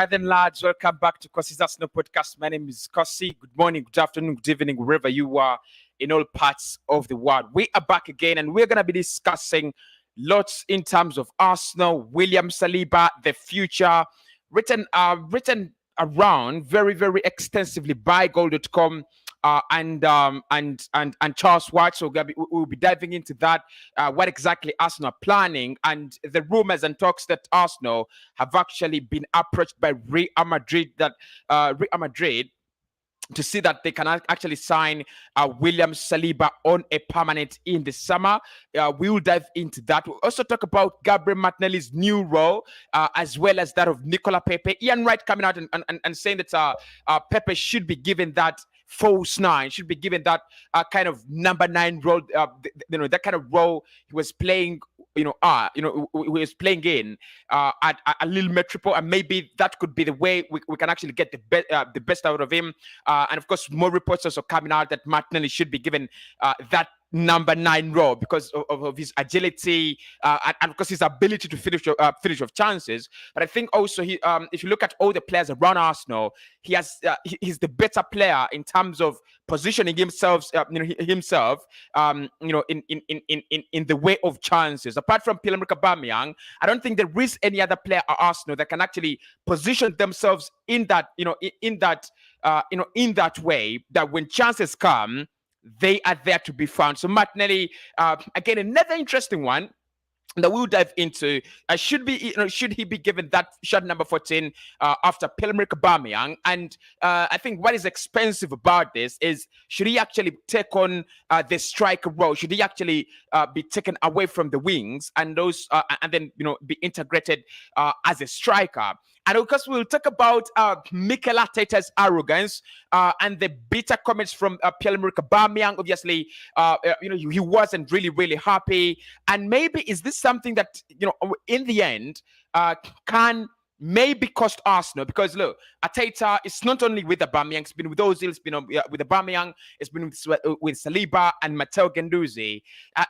Right then, lads, welcome back to Cossy's Arsenal podcast. My name is Cossy. Good morning, good afternoon, good evening, wherever you are in all parts of the world. We are back again, and we're going to be discussing lots in terms of Arsenal, William Saliba, the future, written around very extensively by Goal.com. And Charles White. So we'll be diving into that. What exactly Arsenal are planning, and the rumors and talks that Arsenal have actually been approached by Real Madrid to see that they can actually sign William Saliba on a permanent in the summer. We will dive into that. We'll also talk about Gabriel Martinelli's new role, as well as that of Nicola Pepe. Ian Wright coming out and saying that Pepe should be given that false nine, should be given that kind of number 9 role, that kind of role he was playing, he was playing in at Lille Metropole, and maybe that could be the way we can actually get the best out of him. And of course, more reports also coming out that Martinelli should be given that number 9 role because of his agility and of course his ability to finish off chances. But I think also if you look at all the players around Arsenal, he's the better player in terms of positioning himself, in the way of chances. Apart from Pierre-Emerick Aubameyang, I don't think there is any other player at Arsenal that can actually position themselves in that way, that when chances come, they are there to be found. So Martinelli, again, another interesting one that we'll dive into. Should he be given that shot number 14 after Pierre-Emerick Aubameyang? And I think what is expensive about this is, should he actually take on the striker role? Should he actually be taken away from the wings and then be integrated as a striker? And of course, we'll talk about Mikel Arteta's arrogance and the bitter comments from Pierre-Emerick Aubameyang. Obviously, he wasn't really happy. And maybe is this something that, in the end, can maybe cost Arsenal? Because look, Arteta is not only with Aubameyang, it's been with Ozil, it's been with Aubameyang, it's been with Saliba and Matteo Guendouzi.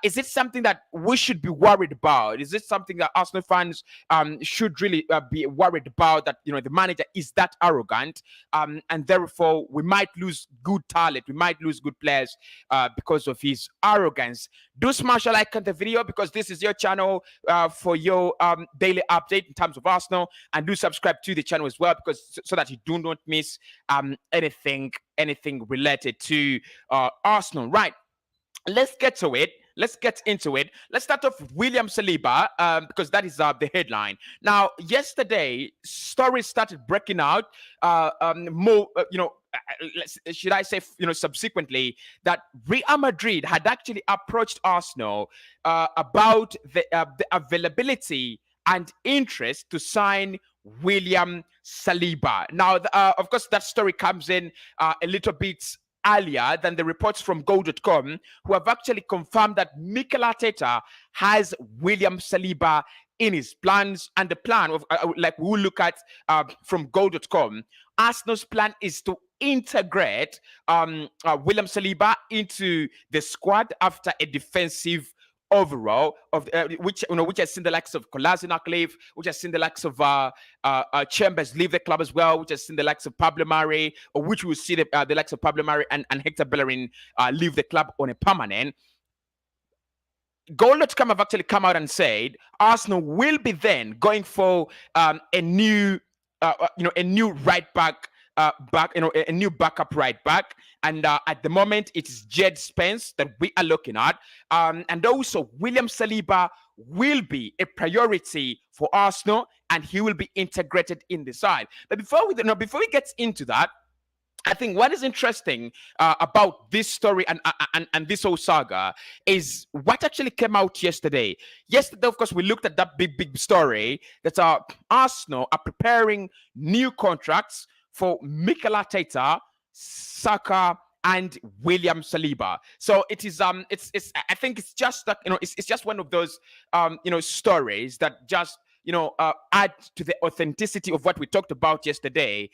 Is it something that we should be worried about? Is it something that Arsenal fans should really be worried about, that the manager is that arrogant, and therefore we might lose good talent, we might lose good players because of his arrogance? Do smash a like on the video, because this is your channel for your daily update in terms of Arsenal, and do subscribe to the channel as well, because so that you do not miss anything related to Arsenal. Right, let's get to it. Let's get into it. Let's start off with William Saliba, because that is the headline. Now, yesterday, stories started breaking out. Should I say, subsequently, that Real Madrid had actually approached Arsenal about the availability and interest to sign William Saliba. Now, of course, that story comes in a little bit earlier than the reports from Goal.com, who have actually confirmed that Mikel Arteta has William Saliba in his plans. And the plan of, like we will look at from Goal.com, Arsenal's plan is to integrate William Saliba into the squad after a defensive overall of which has seen the likes of Kolasinac leave, which has seen the likes of Chambers leave the club as well, which has seen the likes of Pablo Mari, or which will see the likes of Pablo Mari and Hector Bellerin leave the club on a permanent. Goal.com have actually come out and said Arsenal will be then going for a new right back. A new backup right back, and at the moment it is Jed Spence that we are looking at, and also William Saliba will be a priority for Arsenal, and he will be integrated in the side. But before we get into that, I think what is interesting about this story and this whole saga is what actually came out yesterday. Yesterday, of course, we looked at that big story that Arsenal are preparing new contracts for Mikel Arteta, Saka, and William Saliba. So it is I think it's just that it's just one of those stories that just add to the authenticity of what we talked about yesterday.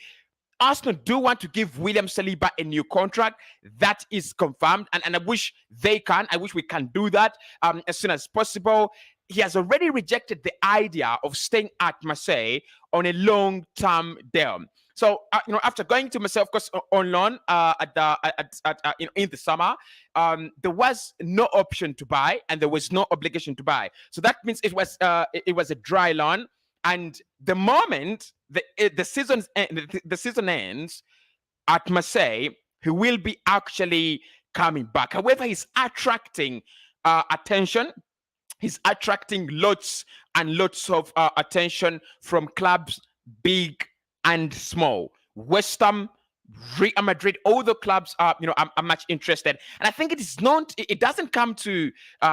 Arsenal do want to give William Saliba a new contract. That is confirmed, and I wish we can do that as soon as possible. he has already rejected the idea of staying at Marseille on a long-term deal. So, after going to Marseille, of course, on loan in the summer, there was no option to buy and there was no obligation to buy. So that means it was a dry loan. And the moment the season ends at Marseille, he will be actually coming back. However, he's attracting attention. He's attracting lots and lots of attention from clubs big and small. West Ham, Real Madrid, all the clubs are much interested. And I think it is not. It doesn't come to.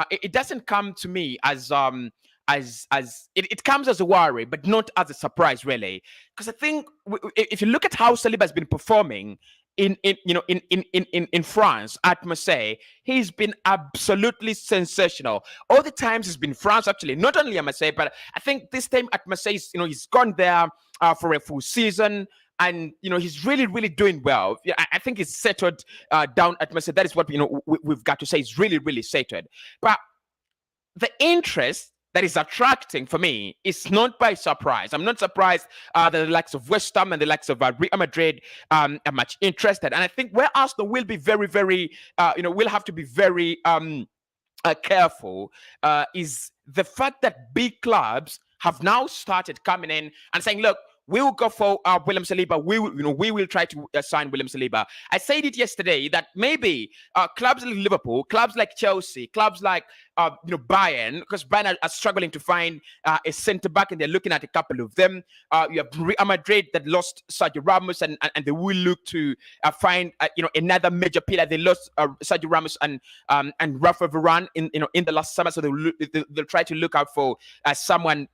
It doesn't come to me as it comes as a worry, but not as a surprise, really. Because I think if you look at how Saliba has been performing in France at Marseille, he's been absolutely sensational. All the times he's been France, actually, not only at Marseille, but I think this time at Marseille, he's gone there for a full season. And he's really, really doing well. I think he's settled down at Marseille. That is what we've got to say. He's really, really settled. But the interest that is attracting for me is not by surprise. I'm not surprised that the likes of West Ham and the likes of Real Madrid are much interested. And I think where Arsenal will be very, very, will have to be very careful is the fact that big clubs have now started coming in and saying, look, we will go for William Saliba. We will try to sign William Saliba. I said it yesterday that maybe clubs like Liverpool, clubs like Chelsea, clubs like Bayern, because Bayern are struggling to find a centre back, and they're looking at a couple of them. You have Real Madrid that lost Sergio Ramos, and they will look to find another major pillar. They lost Sergio Ramos and Rafa Varane in the last summer, so they'll try to look out for someone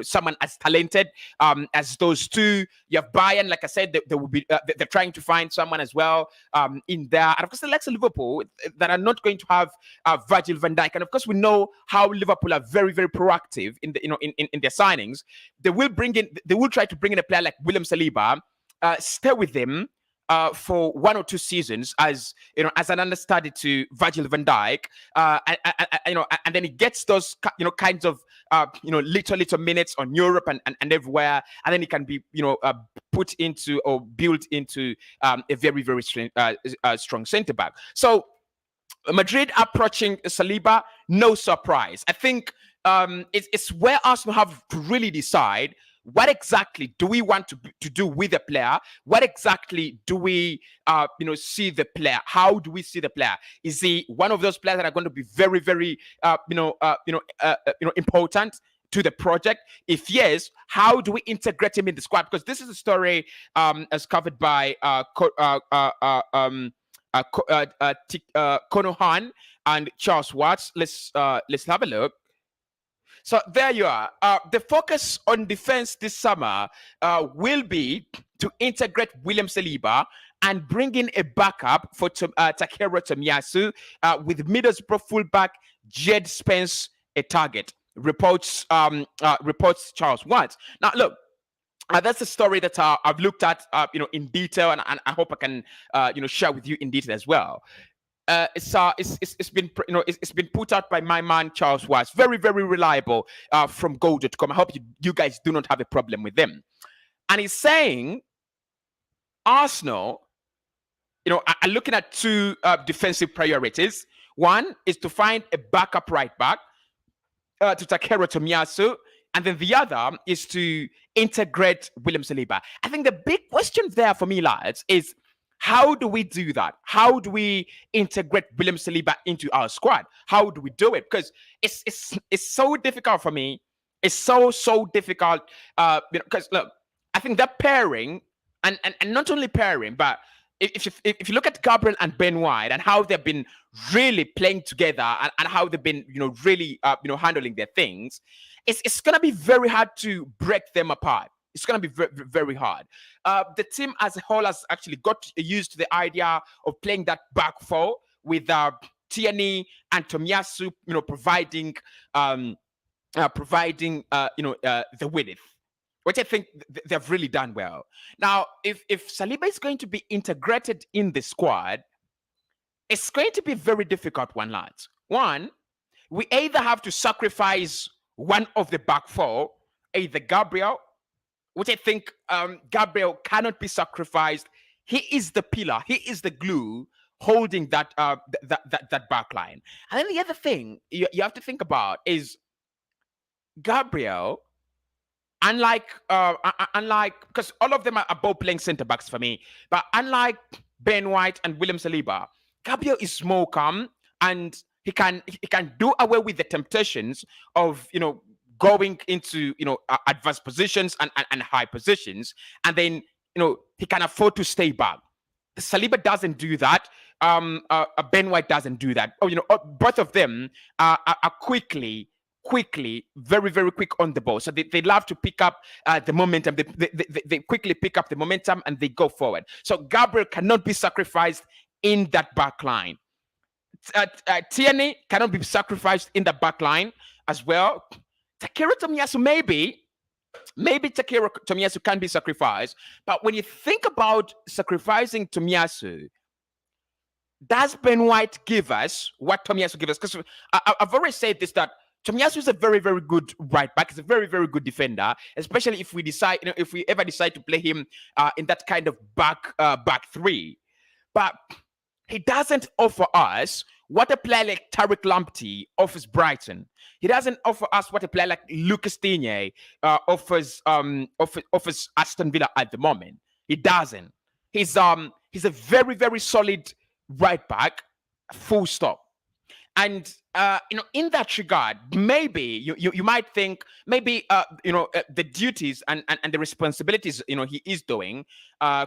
someone as talented as those two. You have Bayern, like I said, they will be they're trying to find someone as well in there, and of course the likes of Liverpool that are not going to have Virgil van Dijk. And of course, we know how Liverpool are very, very proactive in the in their signings. They will try to bring in a player like William Saliba, stay with them for 1 or 2 seasons as an understudy to Virgil van Dijk, and then he gets those kinds of little minutes on Europe and everywhere, and then he can be put into or built into a very, very strong centre back. So Madrid approaching Saliba, no surprise. I think it's where Arsenal have to really decide what exactly do we want to do with the player. What exactly do we see the player? How do we see the player? Is he one of those players that are going to be very, very important to the project? If yes, how do we integrate him in the squad? Because this is a story as covered by Konohan and Charles Watts. Let's have a look. So there you are. The focus on defense this summer will be to integrate William Saliba and bring in a backup for Takehiro Tomiyasu with Middlesbrough fullback Jed Spence a target. Reports Charles Watts. Now look. That's a story that I've looked at, in detail, and I hope I can, share with you in detail as well. It's been put out by my man Charles Watts, very, very reliable, from Goal.com. I hope you guys do not have a problem with them. And he's saying Arsenal, are looking at 2 defensive priorities. One is to find a backup right back to Takehiro Tomiyasu. And then the other is to integrate William Saliba. I think the big question there for me, lads, is how do we do that? How do we integrate William Saliba into our squad? How do we do it? Because it's so difficult for me. It's so difficult. Because look, I think that pairing, and not only pairing, but if you look at Gabriel and Ben White and how they've been really playing together and how they've been really handling their things, it's going to be very hard to break them apart. It's going to be very, very hard. The team as a whole has actually got used to the idea of playing that back four with Tierney and Tomiyasu, providing the width, which I think they've really done well. Now, if Saliba is going to be integrated in the squad, it's going to be a very difficult one, lads. One, we either have to sacrifice one of the back four, either Gabriel, which I think Gabriel cannot be sacrificed. He is the pillar. He is the glue holding that back line. And then the other thing you have to think about is Gabriel. Unlike because all of them are both playing centre backs for me, but unlike Ben White and William Saliba, Gabriel is more calm and he can do away with the temptations of going into advanced positions and high positions, and then he can afford to stay back. Saliba doesn't do that. Ben White doesn't do that. Both of them are quickly, very, very quick on the ball. So they love to pick up the momentum. They quickly pick up the momentum and they go forward. So Gabriel cannot be sacrificed in that back line. Tierney cannot be sacrificed in the back line as well. Takehiro Tomiyasu maybe Takehiro Tomiyasu can be sacrificed. But when you think about sacrificing Tomiyasu, does Ben White give us what Tomiyasu gives us? Because I've already said this, that Tomiyasu is a very, very good right back. He's a very, very good defender, especially if we decide, if we ever decide to play him in that kind of back three. But he doesn't offer us what a player like Tariq Lamptey offers Brighton. He doesn't offer us what a player like Lucas Digne offers Aston Villa at the moment. He doesn't. He's a very, very solid right back, full stop. And in that regard, maybe you might think maybe the duties and the responsibilities he is doing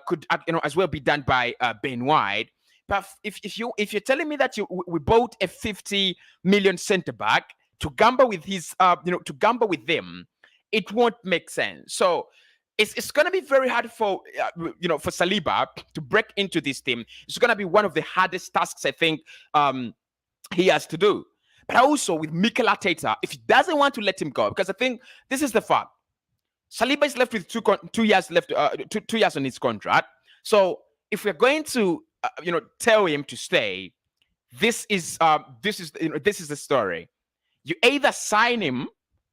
could as well be done by Ben White. But if you're telling me that we bought a 50 million centre back to gamble with them, it won't make sense. So it's going to be very hard for for Saliba to break into this team. It's going to be one of the hardest tasks, I think, he has to do. But also with Mikel Arteta, if he doesn't want to let him go, because I think this is the fact, Saliba is left with 2 years left, 2 years on his contract. So if we're going to tell him to stay, this is the story. You either sign him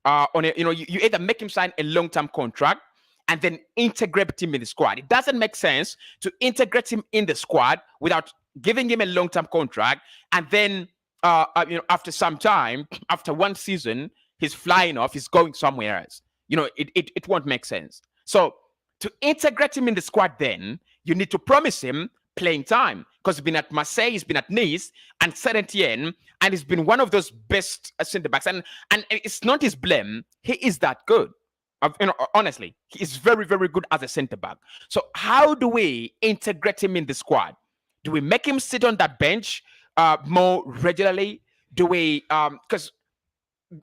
on a you either make him sign a long-term contract and then integrate him in the squad. It doesn't make sense to integrate him in the squad without giving him a long-term contract, and then after some time, after one season, he's flying off, he's going somewhere else. It won't make sense. So to integrate him in the squad, then you need to promise him playing time, because he's been at Marseille, he's been at Nice and Saint-Etienne, and he's been one of those best centre backs. And it's not his blame. He is that good. Honestly, he is very, very good as a centre back. So how do we integrate him in the squad? Do we make him sit on that bench more regularly? Do we because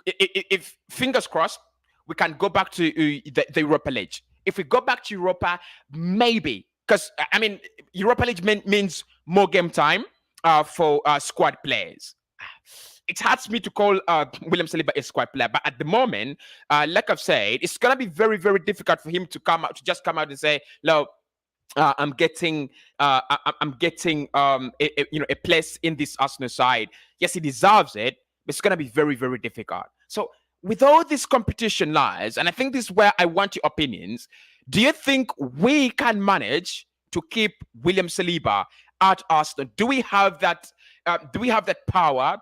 if fingers crossed, we can go back to the Europa League. If we go back to Europa, maybe, because Europa League means more game time for squad players. It hurts me to call William Saliba a squad player, but at the moment, like I've said, it's gonna be very, very difficult for him to just come out and say, "Look, I'm getting a place in this Arsenal side." Yes, he deserves it, but it's gonna be very, very difficult. So with all this competition lies, and I think this is where I want your opinions. Do you think we can manage to keep William Saliba at Arsenal? Do we have that? Do we have that power?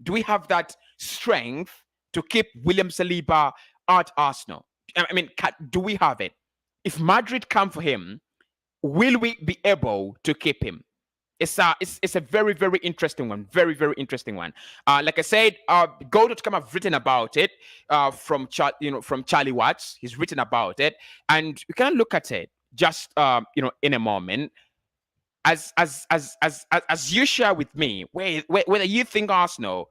Do we have that strength to keep William Saliba at Arsenal? Do we have it? If Madrid come for him, will we be able to keep him? It's a very, very interesting one. Very, very interesting one. Like I said, Go.com have written about it from Charlie Watts. He's written about it, and we can look at it just in a moment. As you share with me, whether you think Arsenal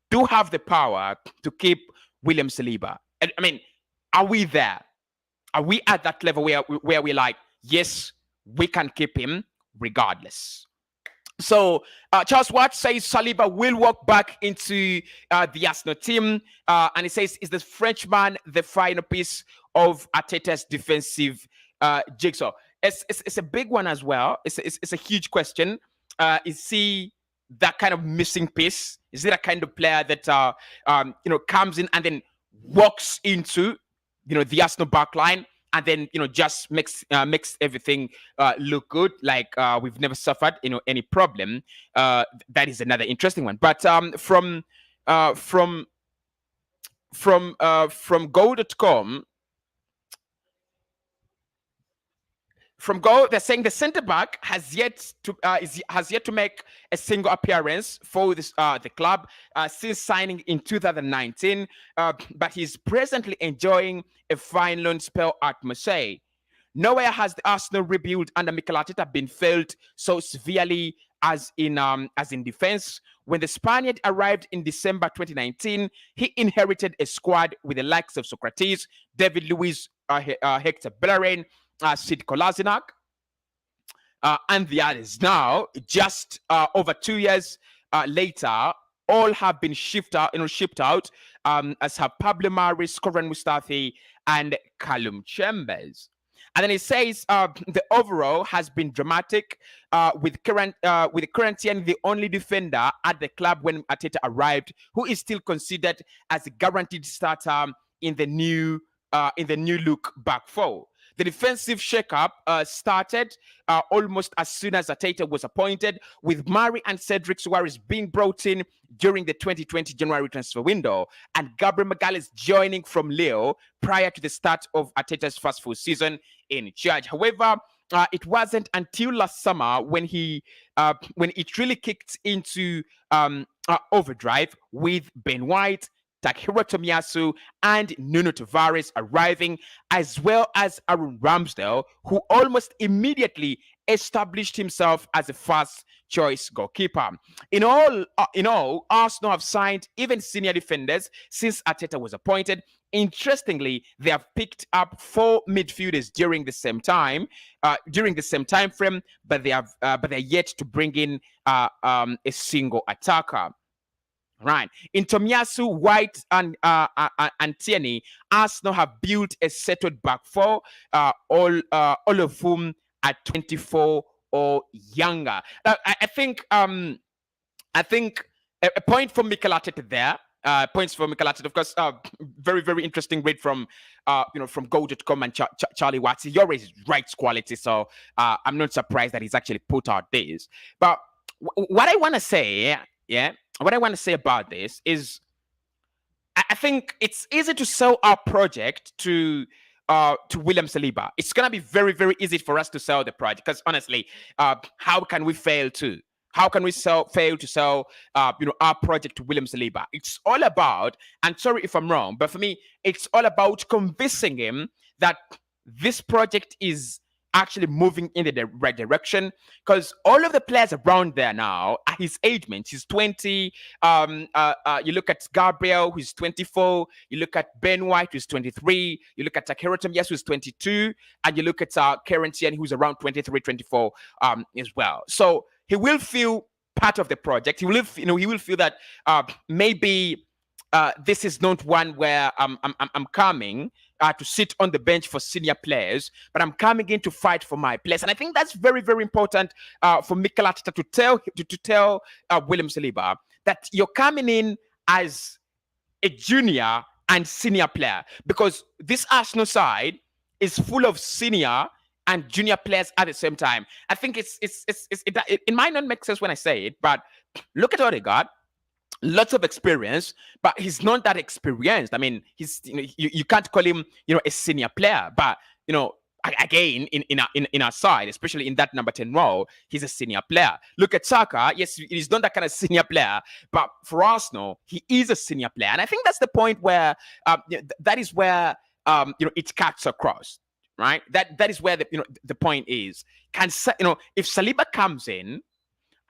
do have the power to keep William Saliba. Are we there? Are we at that level where we're like, yes, we can keep him regardless? So Charles Watts says Saliba will walk back into the Arsenal team, and he says, is the Frenchman the final piece of Arteta's defensive jigsaw? It's a big one as well. It's a huge question. Is he that kind of missing piece? Is it a kind of player that comes in and then walks into the Arsenal backline and then just makes everything look good, like we've never suffered any problem? That is another interesting one. But from Goal.com, from Goal, they're saying the centre back has yet to make a single appearance for this the club since signing in 2019, but he's presently enjoying a fine loan spell at Marseille. Nowhere has the Arsenal rebuild under Mikel Arteta been failed so severely as in defense. When the Spaniard arrived in December 2019, he inherited a squad with the likes of Socrates, David Luiz, Hector Bellerin, Sid Kolasinac, and the others. Now, just over 2 years later, all have been shipped out, as have Pablo Mari, Skoran Mustafi, and Callum Chambers. And then it says the overall has been dramatic, with Corinthian the only defender at the club when Arteta arrived, who is still considered as a guaranteed starter in the new look back four. The defensive shakeup started almost as soon as Arteta was appointed, with Mari and Cedric Suarez being brought in during the 2020 January transfer window, and Gabriel Magalhaes joining from Lille prior to the start of Arteta's first full season in charge. However, it wasn't until last summer when it really kicked into overdrive, with Ben White, Takehiro Tomiyasu, and Nuno Tavares arriving, as well as Aaron Ramsdale, who almost immediately established himself as a first-choice goalkeeper. In all, Arsenal have signed even senior defenders since Arteta was appointed. Interestingly, they have picked up 4 midfielders during the same time frame, but they're yet to bring in a single attacker. Right. In Tomiyasu, White, and Tierney, Arsenal have built a settled back four, all of whom are 24 or younger. I think a point for Mikel Arteta there. Points for Mikel Arteta, of course. Very, very interesting read from Goal.com and Charlie Watts. He always writes quality, so I'm not surprised that he's actually put out this. But what I want to say, what I want to say about this is, I think it's easy to sell our project to William Saliba. It's gonna be very, very easy for us to sell the project, because honestly, how can we fail to? How can we fail to sell our project to William Saliba? It's all about, and sorry if I'm wrong, but for me, it's all about convincing him that this project is actually moving in the right direction, because all of the players around there now are his age mates. He's 20. You look at Gabriel, who's 24. You look at Ben White, who's 23. You look at Takehiro Tomiyasu, who's 22. And you look at Kieran Tierney, who's around 23, 24 as well. So he will feel part of the project. He will feel that maybe this is not one where I'm coming to sit on the bench for senior players, but I'm coming in to fight for my place. And I think that's very, very important for Mikel Arteta to tell William Saliba that you're coming in as a junior and senior player, because this Arsenal side is full of senior and junior players at the same time. I think it might not make sense when I say it, but look at what they got. Lots of experience, but he's not that experienced. I mean, he's you can't call him a senior player, but again in our side, especially in that number 10 role, he's a senior player. Look at Saka. Yes, he's not that kind of senior player, but for Arsenal, he is a senior player, and I think that's the point where that is where it cuts across. Right. That is where the point is. If Saliba comes in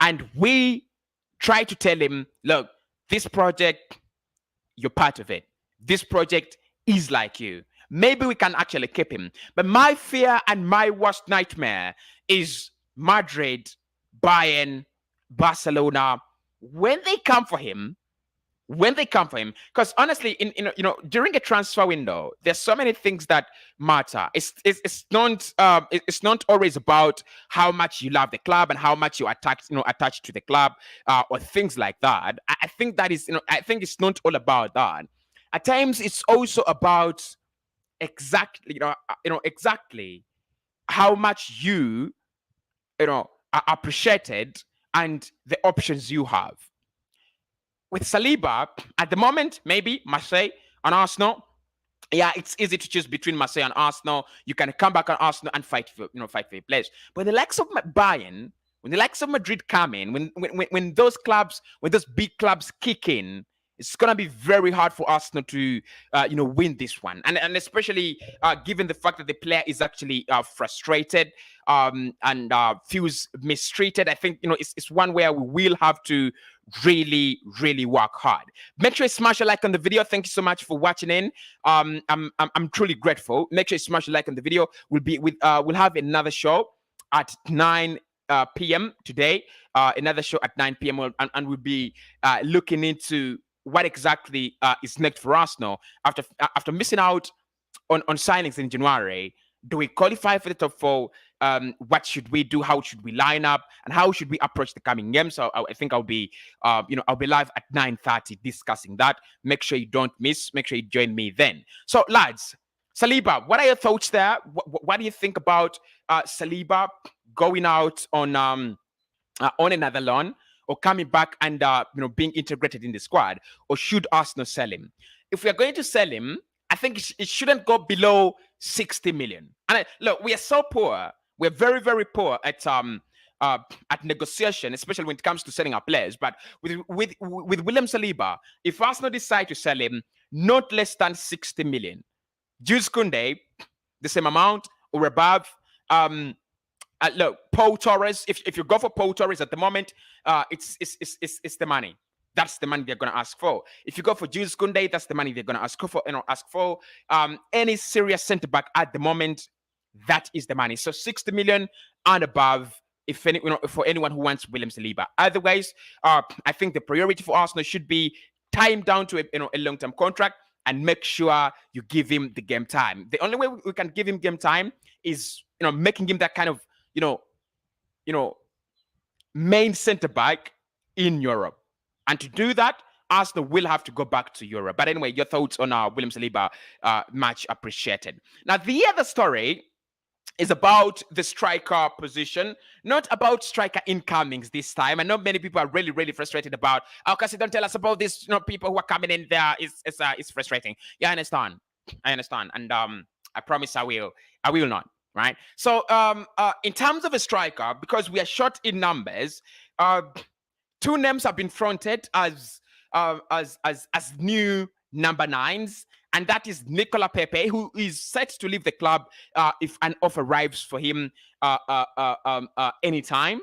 and we try to tell him, look, this project, you're part of it. This project is like you. Maybe we can actually keep him. But my fear and my worst nightmare is Madrid, Bayern, Barcelona. When they come for him when they come for him. Because honestly, during a transfer window, there's so many things that matter. It's not always about how much you love the club and how much you attached to the club, or things like that. I think that is, I think it's not all about that. At times, it's also about exactly, exactly how much are appreciated and the options you have. With Saliba, at the moment, maybe Marseille and Arsenal. Yeah, it's easy to choose between Marseille and Arsenal. You can come back on Arsenal and fight for a place. But the likes of Bayern, when the likes of Madrid come in, when those big clubs kick in, it's gonna be very hard for Arsenal to win this one, and especially given the fact that the player is actually frustrated and feels mistreated. I think it's one where we will have to really work hard. Make sure you smash a like on the video. Thank you so much for watching in. I'm truly grateful. Make sure you smash a like on the video. We'll have another show at 9 p.m. today. Another show at 9 p.m. and we'll be looking into what exactly is next for Arsenal after missing out on signings in January. Do we qualify for the top four? What should we do? How should we line up? And how should we approach the coming game? So I think I'll be live at 9:30 discussing that. Make sure you don't miss. Make sure you join me then. So lads, Saliba, what are your thoughts there? What do you think about Saliba going out on another loan, or coming back and being integrated in the squad, or should Arsenal sell him? If we are going to sell him, I think it shouldn't go below 60 million. And look, we are so poor. We're very, very poor at negotiation, especially when it comes to selling our players. But with William Saliba, if Arsenal decide to sell him, not less than 60 million. Jules Koundé, the same amount or above. Look, Paul Torres. If you go for Paul Torres at the moment, it's the money. That's the money they're going to ask for. If you go for Jules Koundé, that's the money they're going to ask for. Any serious centre back at the moment, that is the money. So 60 million and above. For anyone who wants William Saliba. Otherwise, I think the priority for Arsenal should be tie him down to a long-term contract and make sure you give him the game time. The only way we can give him game time is making him that kind of main centre back in Europe. And to do that, Arsenal will have to go back to Europe. But anyway, your thoughts on William Saliba, much appreciated. Now, the other story is about the striker position, not about striker incomings this time. I know many people are really, really frustrated about, Cossy, don't tell us about this, people who are coming in there. It's frustrating. Yeah, I understand. And I promise I will not. Right. So in terms of a striker, because we are short in numbers, two names have been fronted as new number 9s, and that is Nicolas Pepe, who is set to leave the club if an offer arrives for him anytime,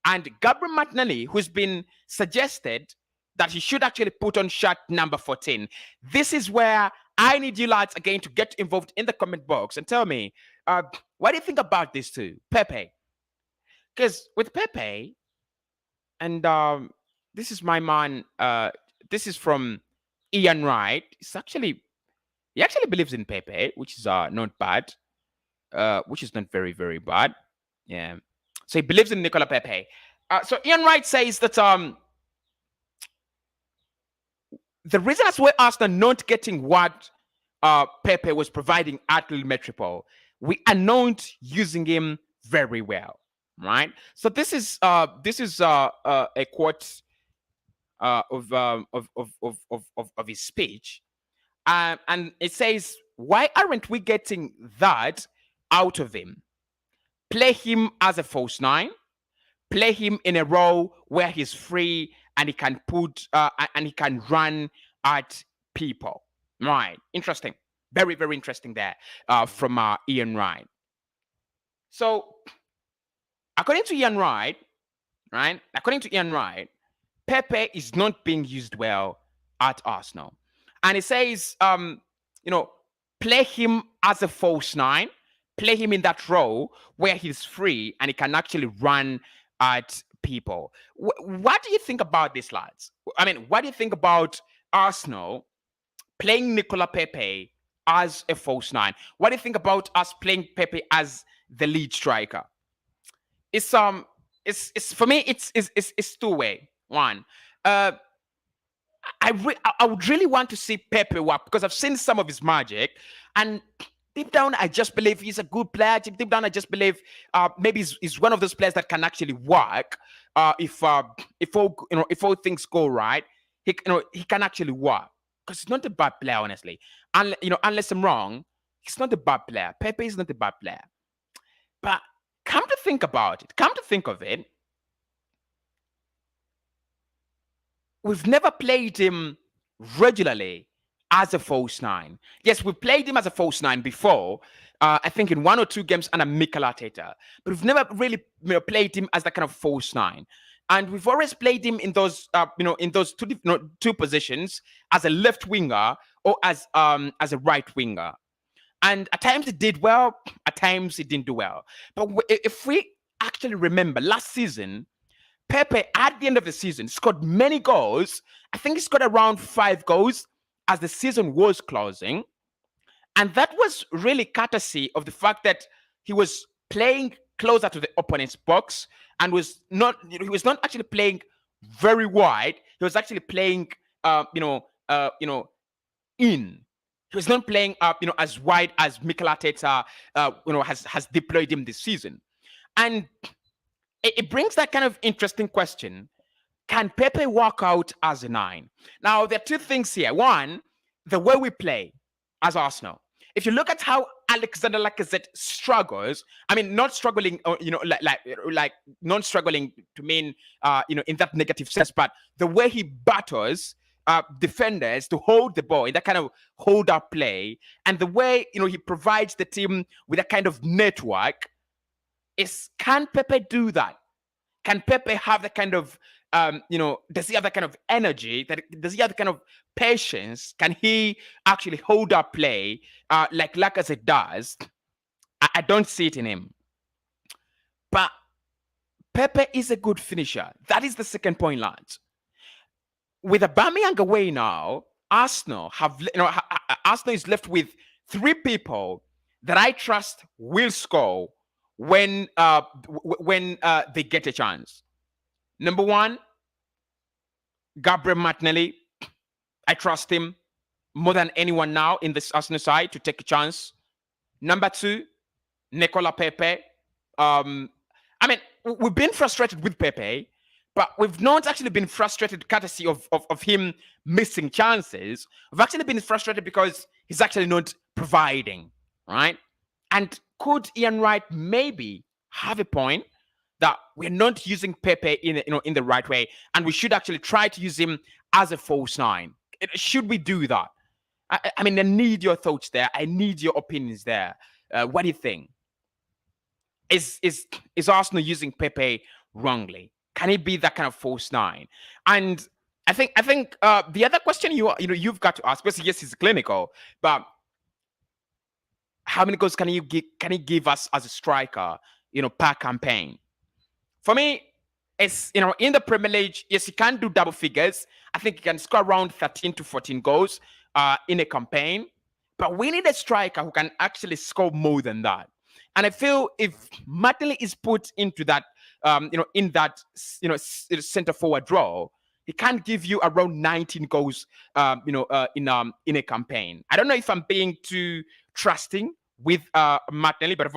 and Gabriel Martinelli, who's been suggested that he should actually put on shirt number 14. This is where I need you lads again to get involved in the comment box and tell me, what do you think about this too, Pepe? Because with Pepe, and this is my man, this is from Ian Wright. He actually believes in Pepe, which is not bad, which is not very, very bad. Yeah. So he believes in Nicolas Pepe. So Ian Wright says that the reason as why Arsenal not getting what Pepe was providing at Lille Metropole, we are not using him very well, right? So this is a quote of his speech, and it says, "Why aren't we getting that out of him? Play him as a false 9, play him in a role where he's free and he can and he can run at people." Right, interesting, very, very interesting there from Ian Wright. So according to Ian Wright, Pepe is not being used well at Arsenal, and it says, play him as a false 9, play him in that role where he's free and he can actually run at people. What do you think about this, lads? I mean, what do you think about Arsenal playing Nicola Pepe as a false nine. What do you think about us playing Pepe as the lead striker? It's it's for me it's two-way. One, uh, I would really want to see Pepe work because I've seen some of his magic, and deep down I just believe he's a good player. Deep down I just believe maybe he's one of those players that can actually work. If all if all things go right, he can actually work because he's not a bad player, honestly. And unless I'm wrong, he's not a bad player. Pepe is not a bad player. But come to think about it, come to think of it, we've never played him regularly as a false nine. Yes, we played him as a false nine before. I think in one or two games under Mikel Arteta, but we've never really played him as that kind of false nine. And we've always played him in those in those two positions as a left winger or as a right winger. And at times it did well, at times it didn't do well. But if we actually remember last season, Pepe, at the end of the season, scored many goals. I think he scored around 5 goals as the season was closing. And that was really courtesy of the fact that he was playing closer to the opponent's box and he was not actually playing very wide. He was actually playing, in. He was not playing up, as wide as Mikel Arteta, has deployed him this season. And it brings that kind of interesting question. Can Pepe work out as a 9? Now, there are two things here. One, the way we play as Arsenal. If you look at how Alexander Lacazette struggles, I mean, not struggling, like not struggling to mean, in that negative sense, but the way he batters defenders to hold the ball in that kind of hold-up play, and the way, he provides the team with a kind of network, can Pepe do that? Can Pepe have the kind of, does he have that kind of energy? Does he have the kind of patience? Can he actually hold up play like Lacazette does? I don't see it in him. But Pepe is a good finisher. That is the second point, lads. With Aubameyang away now, Arsenal Arsenal is left with 3 people that I trust will score when they get a chance. Number 1, Gabriel Martinelli. I trust him more than anyone now in this Arsenal side to take a chance. Number 2, Nicola Pepe. I mean, we've been frustrated with Pepe, but we've not actually been frustrated courtesy of him missing chances. We've actually been frustrated because he's actually not providing, right? And could Ian Wright maybe have a point that we're not using Pepe in the right way, and we should actually try to use him as a false 9? Should we do that? I mean, I need your thoughts there. I need your opinions there. What do you think? Is Arsenal using Pepe wrongly? Can he be that kind of false 9? And I think the other question you've got to ask, because yes, he's clinical, but how many goals can he give us as a striker, per campaign? For me, it's in the Premier League, yes, he can do double figures. I think he can score around 13 to 14 goals in a campaign. But we need a striker who can actually score more than that. And I feel if Martinelli is put into that, in that, center forward role, he can give you around 19 goals, in a campaign. I don't know if I'm being too trusting with Martinelli, but I've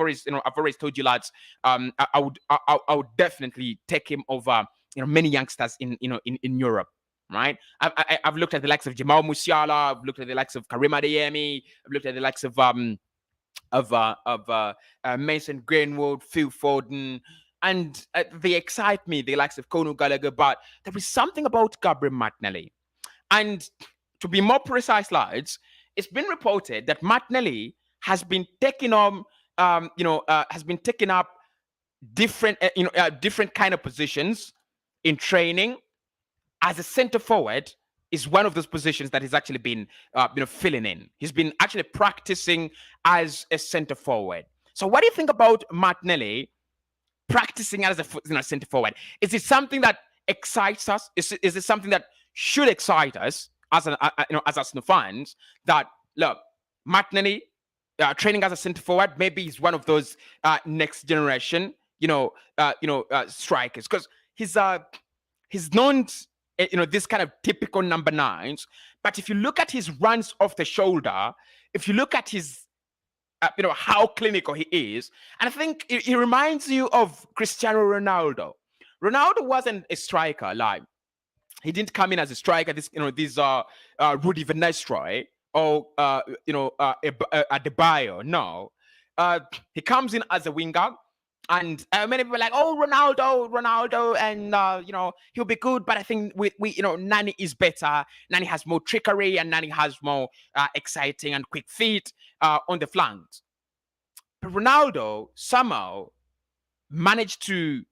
always told you, lads, I would definitely take him over, many youngsters in Europe. Right, I've looked at the likes of Jamal Musiala, I've looked at the likes of Karim Adeyemi, I've looked at the likes of Mason Greenwood, Phil Foden, and they excite me, the likes of Conor Gallagher. But there is something about Gabriel Martinelli, and to be more precise, lads, it's been reported that Martinelli has been taking on, has been taking up different, different kind of positions in training. As a center forward is one of those positions that he's actually been, filling in. He's been actually practicing as a center forward. So, what do you think about Martinelli practicing as a center forward? Is it something that excites us? Is it something that should excite us as an as Arsenal fans that look, Martinelli training as a centre forward, maybe he's one of those next generation strikers, because he's known this kind of typical number nines. But if you look at his runs off the shoulder, if you look at his how clinical he is, and I think he reminds you of Cristiano Ronaldo. Ronaldo wasn't a striker, like he didn't come in as a striker. These Rudy Van Nistelrooy or Adebayo. No, he comes in as a winger, and many people are like, oh, Ronaldo, and he'll be good. But I think we Nani is better. Nani has more trickery, and Nani has more exciting and quick feet on the flanks. But Ronaldo somehow managed to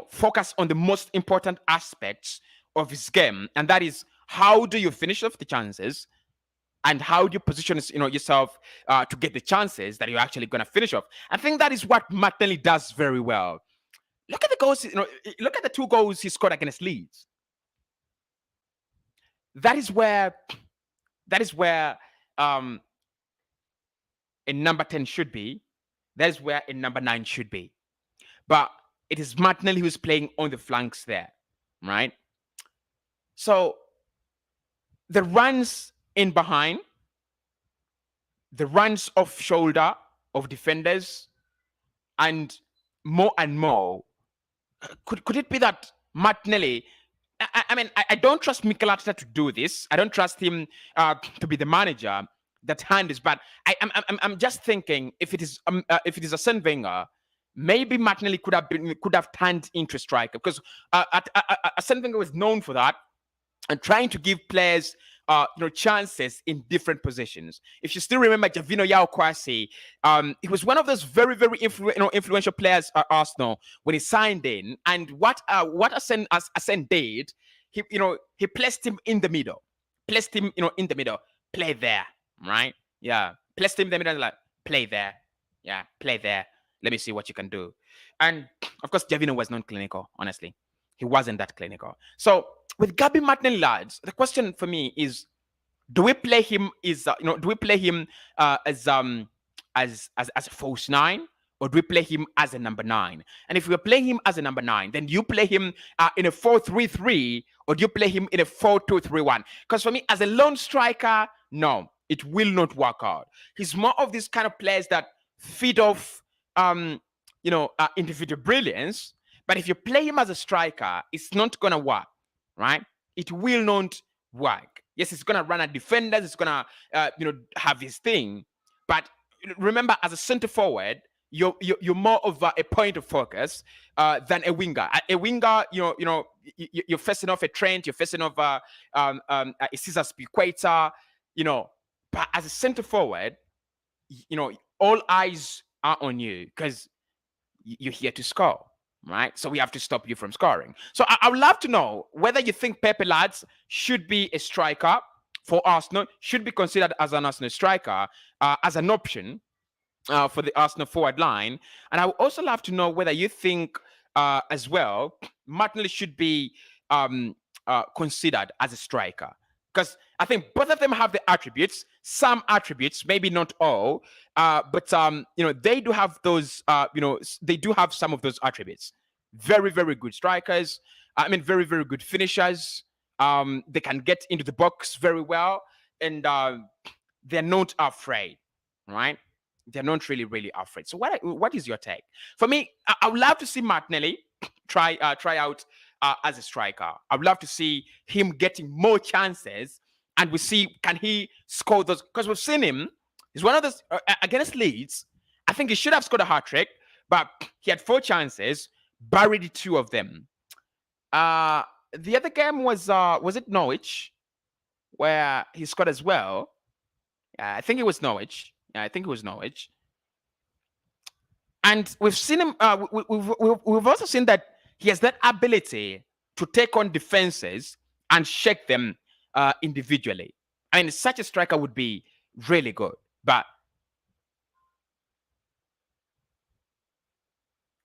focus on the most important aspects of his game, and that is how do you finish off the chances, and how do you position yourself to get the chances that you're actually going to finish off. I think that is what Martinelli does very well. Look at the goals. Look at the 2 goals he scored against Leeds. That is where a number 10 should be. That is where a number 9 should be. But it is Martinelli who's playing on the flanks there, right? So the runs in behind, the runs off shoulder of defenders, and more, could it be that Martinelli? I mean, I don't trust Mikel Arteta to do this. I don't trust him to be the manager that handles. But I'm just thinking, if it is Arsene Wenger, maybe Martinelli could have turned into a striker, because Arsene Wenger was known for that, and trying to give players chances in different positions. If you still remember Javino Yao Cossy, he was one of those very, very influential players at Arsenal when he signed in. And what Arsene did, he placed him in the middle, play there, right? Yeah, placed him in the middle, like play there, yeah, play there. Let me see what you can do. And of course, Javino was not clinical. Honestly, he wasn't that clinical. So with Gabi Martinelli, lads, the question for me is: do we play him as a false 9, or do we play him as a number 9? And if we play him as a number 9, then do you play him in a 4-3-3, or do you play him in a 4-2-3-1? Because for me, as a lone striker, no, it will not work out. He's more of these kind of players that feed off individual brilliance. But if you play him as a striker, it's not gonna work. Right? It will not work. Yes, it's gonna run at defenders. It's gonna, have his thing. But remember, as a center forward, you're more of a point of focus than a winger. A winger, you're facing off a Trent. You're facing off a Cesar Spilicueta. But as a center forward, all eyes are on you, because you're here to score. Right, so we have to stop you from scoring. So I would love to know whether you think Pepe, lads, should be a striker for Arsenal, should be considered as an Arsenal striker, as an option for the Arsenal forward line. And I would also love to know whether you think as well Martinelli should be considered as a striker, because I think both of them have the attributes, some attributes, maybe not all, but they do have those, they do have some of those attributes. Very, very good strikers. I mean, very, very good finishers. They can get into the box very well, and they're not afraid, right? They're not really, really afraid. So what is your take? For me, I would love to see Martinelli try out as a striker. I would love to see him getting more chances, and we see, can he score those? Because we've seen him. He's one of those against Leeds. I think he should have scored a hat-trick, but he had 4 chances, buried 2 of them. The other game was it Norwich, where he scored as well? I think it was Norwich. Yeah, I think it was Norwich. And we've seen him. We've also seen that he has that ability to take on defenses and shake them individually. I mean, such a striker would be really good. But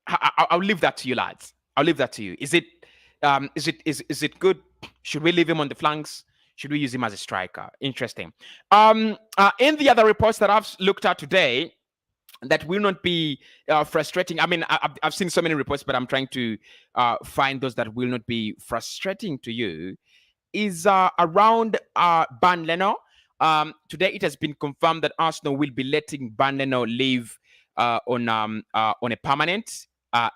I'll leave that to you, lads. I'll leave that to you. Is it good? Should we leave him on the flanks? Should we use him as a striker? Interesting. In the other reports that I've looked at today, that will not be frustrating. I mean, I've seen so many reports, but I'm trying to find those that will not be frustrating to you. Is around Ban Leno. Today it has been confirmed that Arsenal will be letting Ban Leno leave on a permanent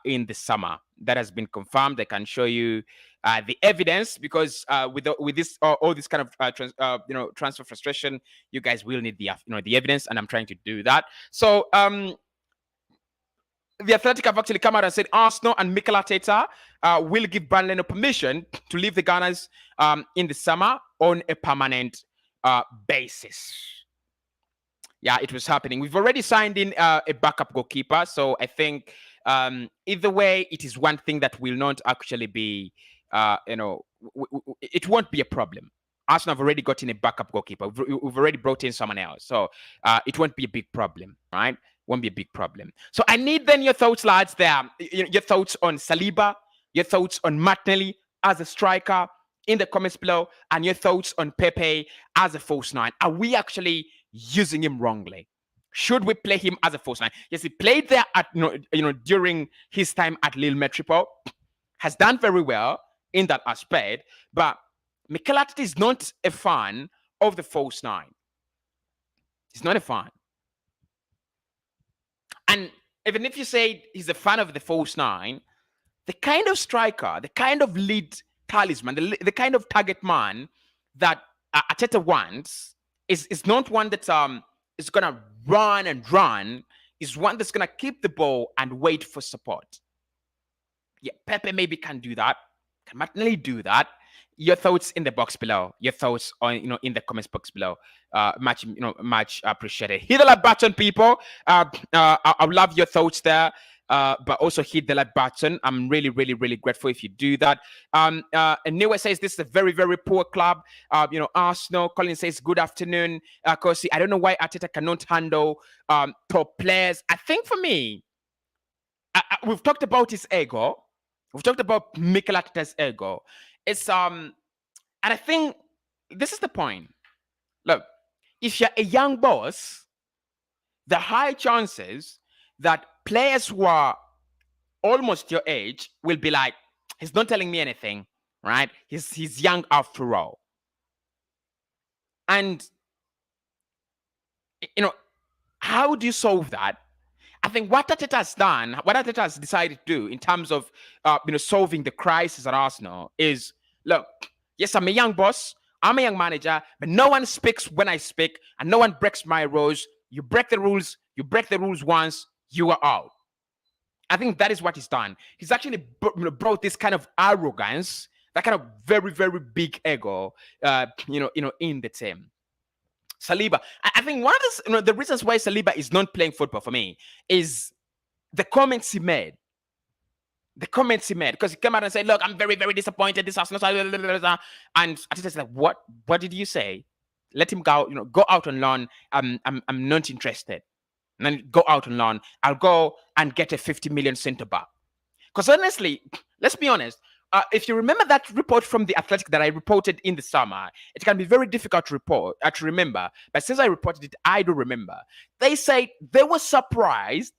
in the summer. That has been confirmed. I can show you the evidence, because with this all this kind of transfer frustration, you guys will need the evidence, and I'm trying to do that. So the Athletic have actually come out and said Arsenal and Mikel Arteta will give Ban Leno permission to leave the Gunners in the summer on a permanent basis. Yeah, it was happening. We've already signed in a backup goalkeeper, so I think either way, it is one thing that will not actually be, it won't be a problem. Arsenal have already gotten a backup goalkeeper. We've already brought in someone else, so it won't be a big problem, right? Won't be a big problem. So I need then your thoughts, lads, there. Your thoughts on Saliba, your thoughts on Martinelli as a striker in the comments below, and your thoughts on Pepe as a false nine. Are we actually using him wrongly? Should we play him as a false nine? Yes, he played there at during his time at Lille Metropole, has done very well in that aspect, but Mikel Arteta is not a fan of the false nine. He's not a fan. And even if you say he's a fan of the false nine, the kind of striker, the kind of lead talisman, the kind of target man that Arteta wants is not one that is going to run and run, is one that's going to keep the ball and wait for support. Yeah, Pepe maybe can do that. Can Martinelli do that? Your thoughts in the box below. Your thoughts on in the comments box below. Much appreciated. Hit the like button, people. I love your thoughts there. But also hit the like button. I'm really, really, really grateful if you do that. And Niwa says this is a very, very poor club. Arsenal. Colin says good afternoon, Cossy. I don't know why Arteta cannot handle top players. I think for me, we've talked about his ego. We've talked about Mikel Arteta's ego. It's and I think this is the point. Look, if you're a young boss, the high chances that players who are almost your age will be like, he's not telling me anything, right? He's young after all. And how do you solve that? I think what Arteta has done, what Arteta has decided to do in terms of solving the crisis at Arsenal is, look, yes, I'm a young boss, I'm a young manager, but no one speaks when I speak, and no one breaks my rules. You break the rules once, you are out. I think that is what he's done. He's actually brought this kind of arrogance, that kind of very, very big ego, in the team. Saliba, I think one of the reasons why Saliba is not playing football for me is the comments he made. Because he came out and said, "Look, I'm very, very disappointed. This Arsenal," and Arteta's like, "What? What did you say? Let him go. Go out on loan. I'm not interested. And then go out on loan. I'll go and get a 50 million centre back." Because honestly, let's be honest. If you remember that report from the Athletic that I reported in the summer, it can be very difficult to remember. But since I reported it, I do remember. They say they were surprised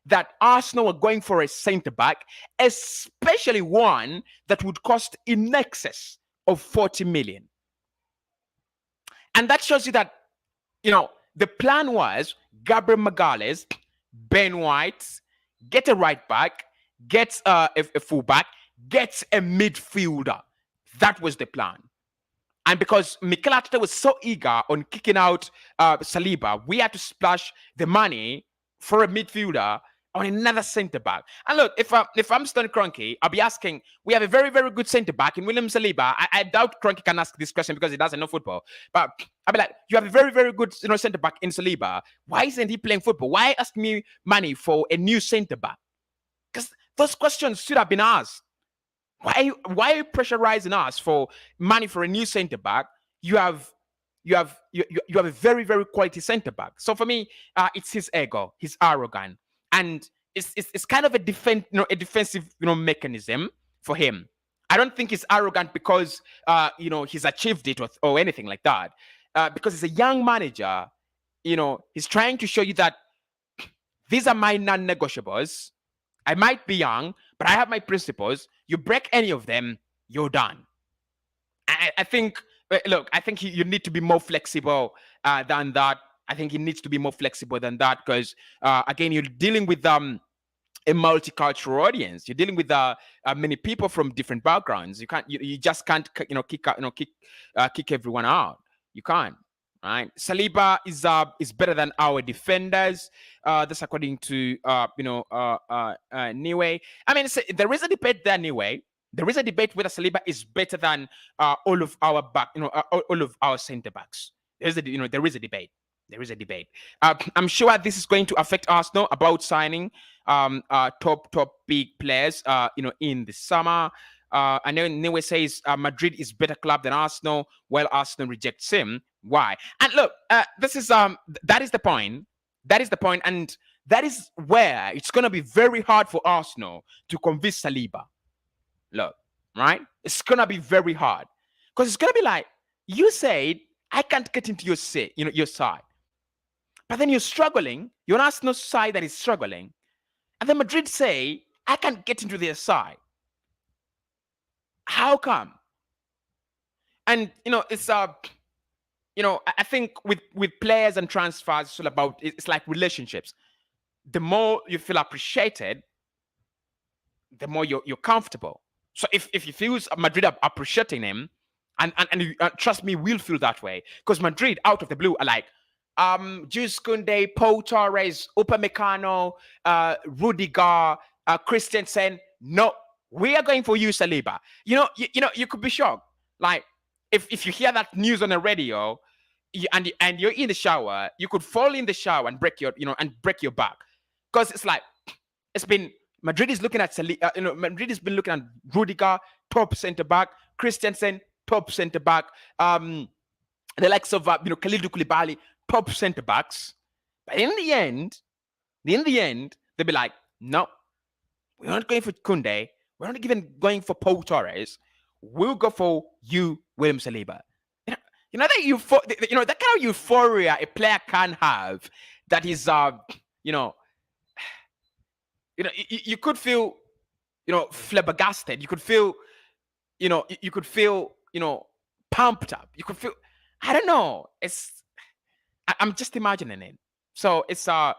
that Arsenal were going for a centre-back, especially one that would cost in excess of 40 million. And that shows you that, the plan was Gabriel Magalhaes, Ben White, get a right back, get a full-back, gets a midfielder. That was the plan. And because Mikel Arteta was so eager on kicking out Saliba, we had to splash the money for a midfielder on another centre-back. And look, if I'm Stan Kroenke, I'll be asking, we have a very, very good centre-back in William Saliba. I doubt Kroenke can ask this question because he doesn't know football. But I'll be like, you have a very, very good centre-back in Saliba. Why isn't he playing football? Why ask me money for a new centre-back? Because those questions should have been asked. Why are you pressurizing us for money for a new centre back? You have a very, very quality centre back. So for me, it's his ego, he's arrogant, and it's kind of a defensive mechanism for him. I don't think he's arrogant because he's achieved it or anything like that. Because he's a young manager, he's trying to show you that these are my non-negotiables. I might be young, but I have my principles. You break any of them, you're done. I think, look, I think you need to be more flexible than that. I think he needs to be more flexible than that because, again, you're dealing with a multicultural audience. You're dealing with many people from different backgrounds. You just can't kick everyone out. You can't. Right, Saliba is better than our defenders. That's according to Niwe. I mean, there is a debate there, Niwe. There is a debate whether Saliba is better than all of our all of our centre backs. There is a debate. There is a debate. I'm sure this is going to affect Arsenal about signing top big players. In the summer. I know Niwe says Madrid is better club than Arsenal, while Arsenal rejects him. Why? And look, this is that is the point. That is the point, and that is where it's gonna be very hard for Arsenal to convince Saliba. Look, right? It's gonna be very hard because it's gonna be like you said, I can't get into your side, but then you're struggling. You're on Arsenal's side that is struggling, and then Madrid say, I can't get into their side. How come? And it's I think with players and transfers, it's all about, it's like relationships. The more you feel appreciated, the more you're comfortable. So if he feels Madrid are appreciating him, and trust me, we'll feel that way because Madrid out of the blue are like, Jules Koundé, Paul Torres, Upamecano, Rudiger, Christensen. No, we are going for you, Saliba. You could be shocked. Like if you hear that news on the radio, and you're in the shower, you could fall in the shower and break your back, because it's like it's been Madrid is looking at Madrid has been looking at Rudiger, top centre back, Christensen, top centre back, the likes of Khalidou Koulibaly, top centre backs. But in the end, they'll be like, no, we're not going for Koundé. We're not even going for Paul Torres. We'll go for you, William Saliba. That that kind of euphoria a player can have. That is, you could feel, flabbergasted. You could feel, pumped up. You could feel, I don't know. I'm just imagining it. So it's a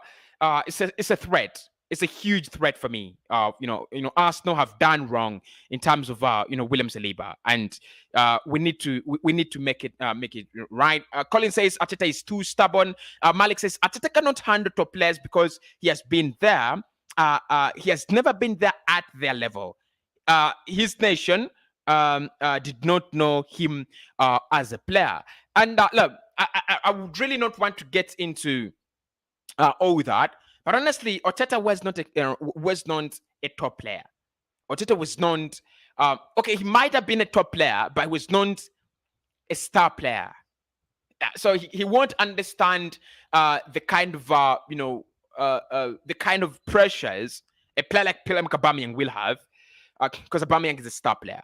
threat. It's a huge threat for me. Arsenal have done wrong in terms of William Saliba, and we need to make it right. Colin says Arteta is too stubborn. Malik says Arteta cannot handle top players because he has been there. He has never been there at their level. His nation did not know him as a player. And look, I would really not want to get into all that. But honestly, Arteta was not a top player. Arteta was not. Okay, he might have been a top player, but he was not a star player. So he won't understand the kind of the kind of pressures a player like Aubameyang will have, because Aubameyang is a star player,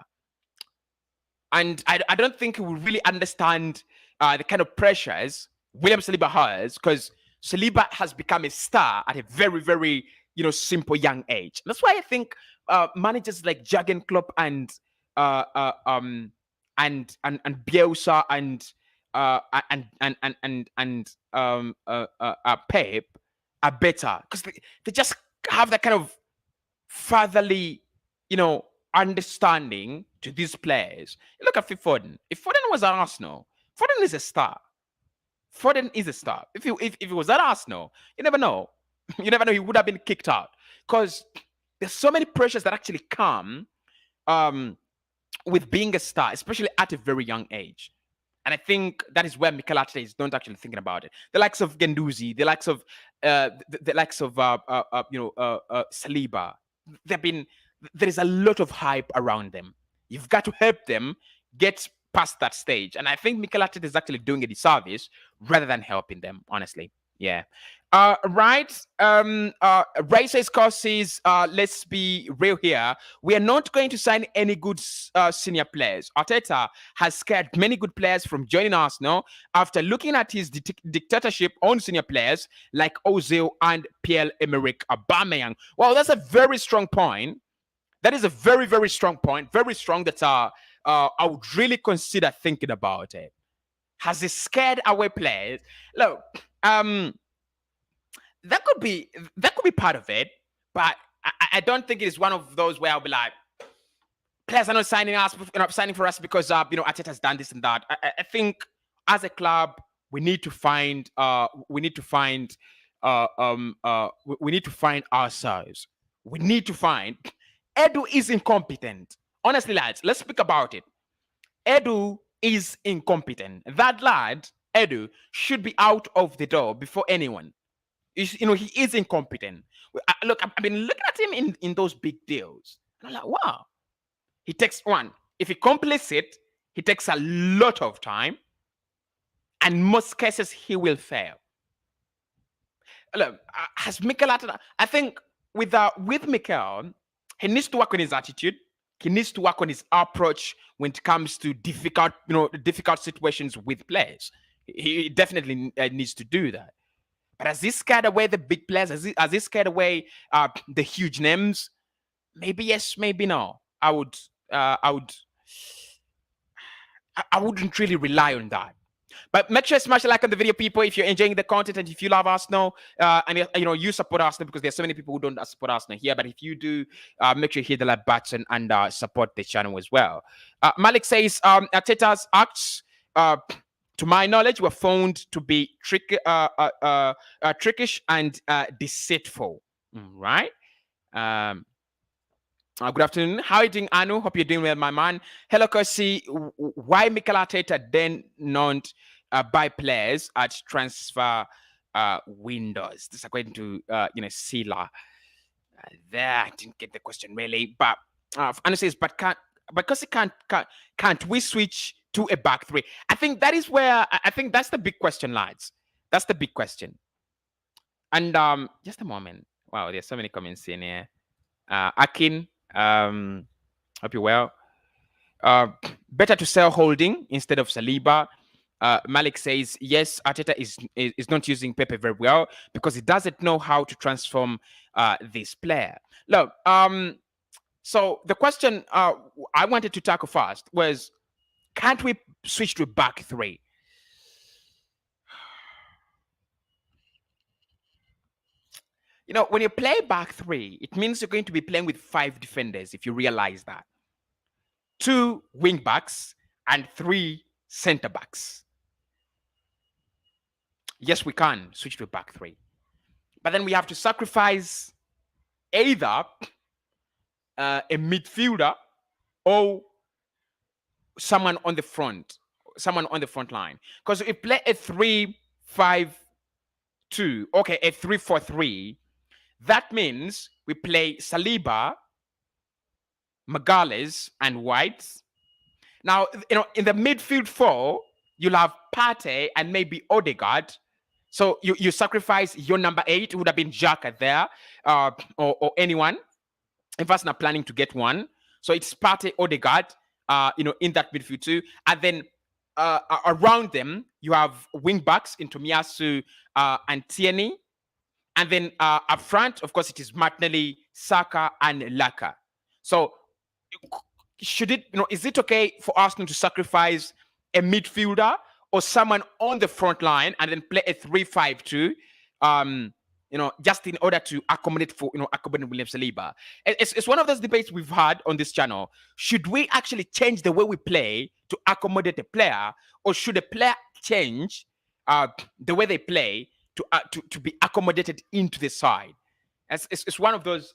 and I don't think he will really understand the kind of pressures William Saliba has, because Saliba has become a star at a very, very, simple young age. That's why I think managers like Jurgen Klopp and Bielsa and Pep are better, because they just have that kind of fatherly, understanding to these players. Look at Phil Foden. If Foden was at Arsenal, Foden is a star. Foden is a star. If he was at Arsenal, you never know. You never know, he would have been kicked out, because there's so many pressures that actually come with being a star, especially at a very young age. And I think that is where Mikel Arteta is not actually thinking about it. The likes of Guendouzi, the likes of Saliba, there is a lot of hype around them. You've got to help them get past that stage. And I think Mikel Arteta is actually doing a disservice rather than helping them, honestly. Yeah. Right. Ray says, Cossys, let's be real here. We are not going to sign any good senior players. Arteta has scared many good players from joining Arsenal after looking at his dictatorship on senior players like Ozil and Pierre-Emerick Aubameyang. Well, that's a very strong point. That is a very, very strong point. Very strong that I would really consider thinking about it. Has he scared away players? Look, that could be part of it, but I don't think it is one of those where I'll be like, players are not signing for us because Arteta has done this and that. I think as a club we need to find ourselves. We need to find. Edu is incompetent. Honestly, lads, let's speak about it. Edu is incompetent. That lad, Edu, should be out of the door before anyone. He is incompetent. Look, I've been looking at him in those big deals. And I'm like, wow. He takes one. If he completes it, he takes a lot of time. And most cases, he will fail. Look, has Mikel Arteta, I think with Mikel, he needs to work on his attitude. He needs to work on his approach when it comes to difficult situations with players. He definitely needs to do that. But has he scared away the big players? Has he scared away the huge names? Maybe yes, maybe no. I wouldn't really rely on that. But make sure you smash a like on the video, people, if you're enjoying the content and if you love Arsenal and you support Arsenal, because there's so many people who don't support Arsenal here. But if you do, make sure you hit the like button and support the channel as well. Malik says, Arteta's acts, to my knowledge, were found to be trickish and deceitful. Right? Good afternoon. How are you doing, Anu? Hope you're doing well, my man. Hello, Cossy. Why Mikel Arteta then not buy players at transfer windows? This is according to Sila. There, I didn't get the question really, but Anu says, because can't we switch to a back three? I think that is where I think that's the big question, lads. That's the big question. And just a moment. Wow, there's so many comments in here. Akin. Hope you're well. Better to sell Holding instead of Saliba. Malik says, yes, Arteta is not using Pepe very well because he doesn't know how to transform this player. Look, so the question I wanted to tackle first was, can't we switch to a back three? When you play back three, it means you're going to be playing with 5 defenders, if you realize that. 2 wing backs and 3 center backs. Yes, we can switch to a back three. But then we have to sacrifice either a midfielder or someone on the front line. Because if we play a 3-5-2, okay, a 3-4-3, that means we play Saliba, Magalhaes, and White. Now, in the midfield 4, you'll have Partey and maybe Odegaard. So you sacrifice your number 8, would have been Xhaka there, or anyone, if Arsenal planning to get one. So it's Partey, Odegaard, in that midfield too. And then around them, you have wing backs in Tomiyasu and Tierney. And then up front, of course, it is Martinelli, Saka, and Laka. So is it okay for Arsenal to sacrifice a midfielder or someone on the front line and then play a 3-5-2, just in order to accommodate William Saliba? It's one of those debates we've had on this channel. Should we actually change the way we play to accommodate a player, or should a player change the way they play to be accommodated into the side? It's one of those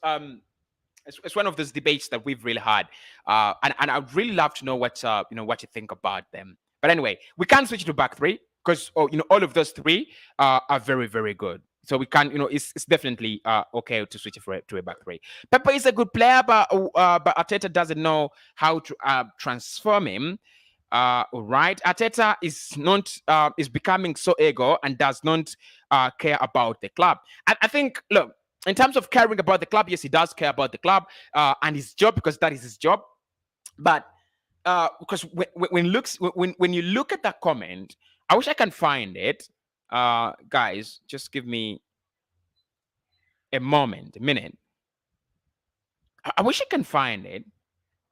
it's one of those debates that we've really had, and I'd really love to know what you think about them. But anyway, we can switch to back three because all of those 3 are very, very good. So we can, it's definitely okay to switch to a back three. Pepe is a good player, but Arteta doesn't know how to transform him. Right, Arteta is not is becoming so ego and does not care about the club. I think, look, in terms of caring about the club, yes, he does care about the club and his job, because that is his job. But because when you look at that comment, I wish I can find it. Guys, just give me a minute. I wish I can find it.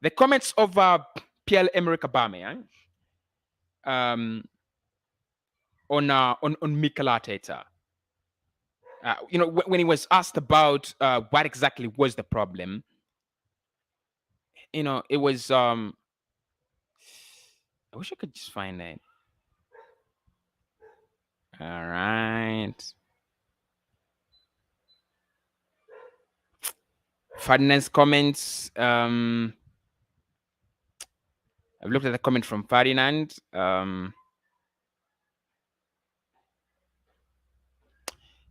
The comments of Pierre-Emerick Aubameyang on Mikel Arteta. When he was asked about what exactly was the problem, it was I wish I could just find it. All right. Ferdinand's comments. I've looked at the comment from Ferdinand.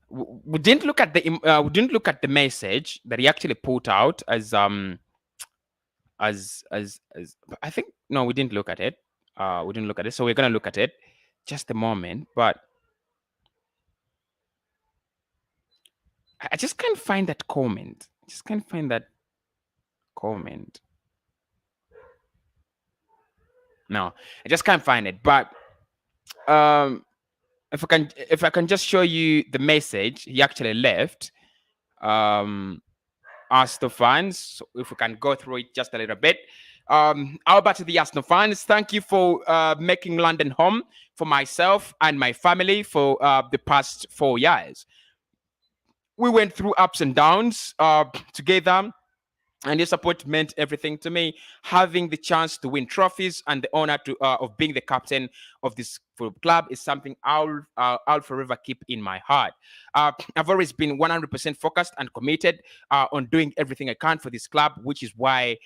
We didn't look at the message that he actually put out as I think, no, we didn't look at it. We didn't look at it, so we're gonna look at it just a moment. But I just can't find that comment. No, I just can't find it. But if I can just show you the message he actually left, Arsenal fans. So if we can go through it just a little bit. How about the Arsenal fans? Thank you for making London home for myself and my family for the past 4 years. We went through ups and downs together, and your support meant everything to me. Having the chance to win trophies and the honor of being the captain of this football club is something I'll forever keep in my heart. I've always been 100% focused and committed on doing everything I can for this club, which is why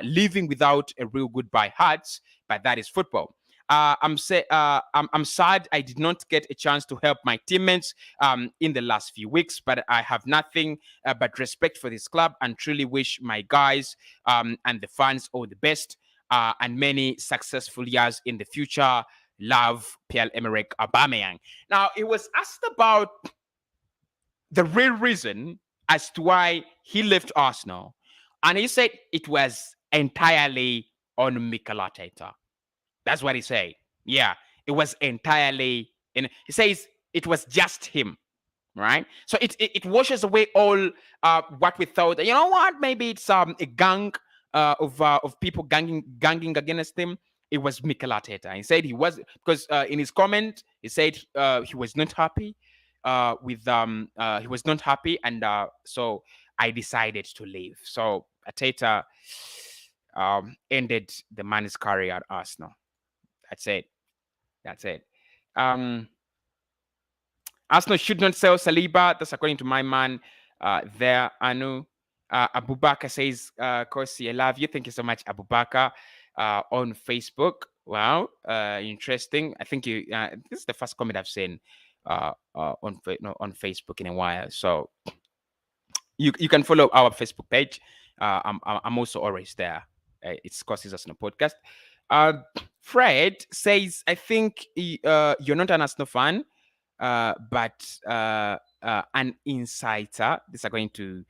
living without a real goodbye hurts, but that is football. I'm sad I did not get a chance to help my teammates in the last few weeks, but I have nothing but respect for this club and truly wish my guys and the fans all the best and many successful years in the future. Love, Pierre-Emerick Aubameyang. Now, it was asked about the real reason as to why he left Arsenal, and he said it was entirely on Mikel Arteta. That's what he said. Yeah, it was entirely he says it was just him, right? So it washes away all what we thought. You know what? Maybe it's a gang of people ganging against him. It was Mikel Arteta. He said he was, because in his comment he said he was not happy he was not happy, and so I decided to leave. So Arteta ended the man's career at Arsenal. That's it. Arsenal should not sell Saliba. That's according to my man there, Anu. Abubakar says, Cossy, I love you. Thank you so much, Abubakar, on Facebook. Wow, interesting. I think this is the first comment I've seen on Facebook in a while. So you can follow our Facebook page. I'm also always there. It's Cossy's Arsenal podcast. Fred says, I think you're not an Arsenal fan, but an insider. This is according to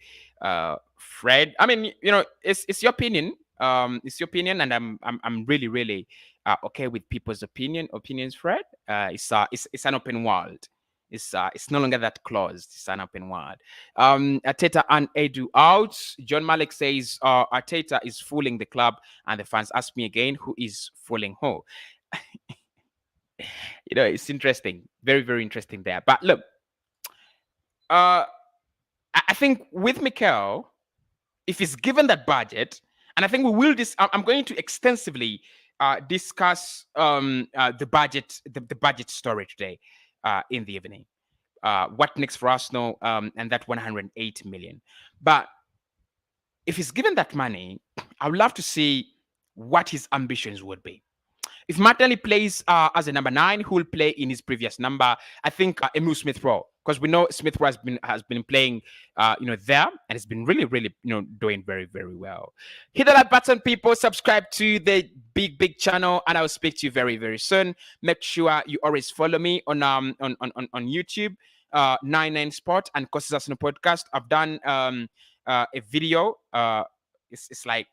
Fred. I mean, it's your opinion. It's your opinion, and I'm really okay with people's opinions. Fred, it's an open world. It's no longer that closed. It's an open world. Arteta and Edu out. John Malik says Arteta is fooling the club, and the fans ask me again, who is fooling who? It's interesting. Very, very interesting there. But look, I think with Mikel, if he's given that budget, and I think we will I'm going to extensively discuss the budget story today in the evening. What next for Arsenal and that 108 million. But if he's given that money, I would love to see what his ambitions would be. If Martinelli plays as a number 9, who will play in his previous number? I think Emile Smith-Rowe, because we know Smith Rowe has been playing, there, and it's been really, really, doing very, very well. Hit that like button, people. Subscribe to the big channel, and I will speak to you very, very soon. Make sure you always follow me on YouTube, 99 Sport and Cossy podcast. I've done a video. It's like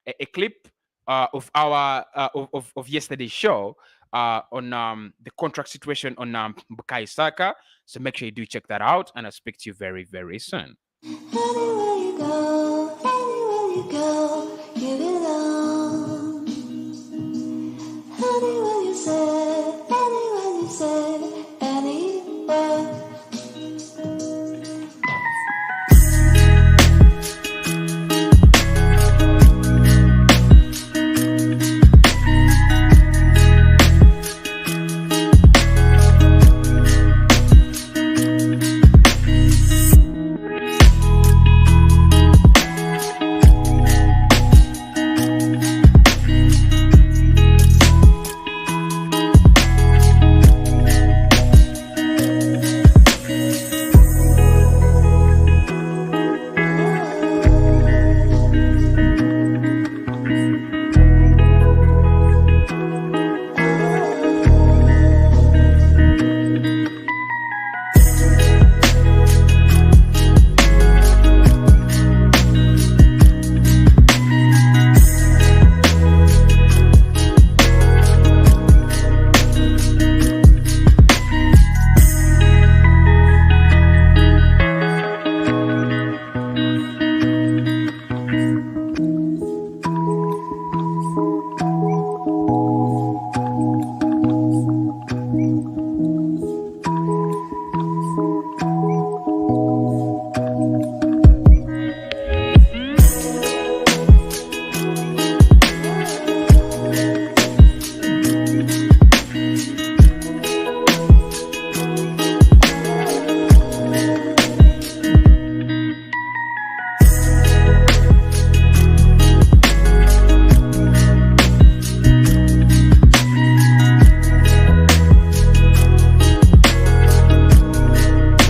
a clip of our of yesterday's show on the contract situation on Bukayo Saka. So make sure you do check that out, and I'll speak to you very, very soon. Anywhere you go,